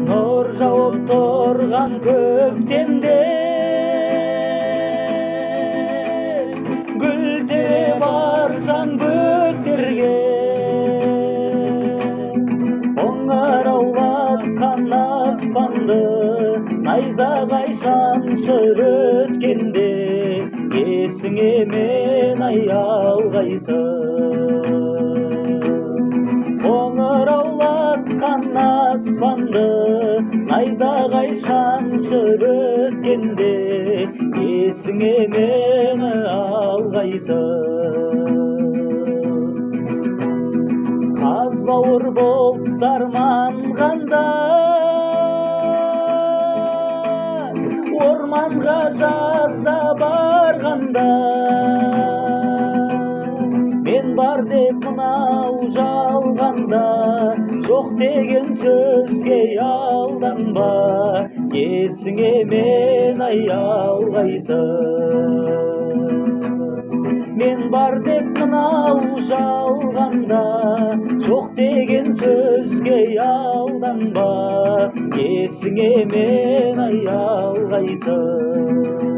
Нур жауып тұрған көктемде гүл тере барсаң бөктерге қоңыраулатқан аспанды найзағай шаншыр өткенде есіңе мен алғайсың. Қоңыраулатқан аспанды найзағай шаншыр өткенде есіңе мені алғайсың. Қаз бауыр бұлттар манғанда орманға жазда барғанда мен бар деп мынау жалғанда жоқ деген сөзге алданба, есіңе мен алғайсың. Мен бар деп мынау жалғанда жоқ деген сөзге алданба, есіңе мен алғайсың.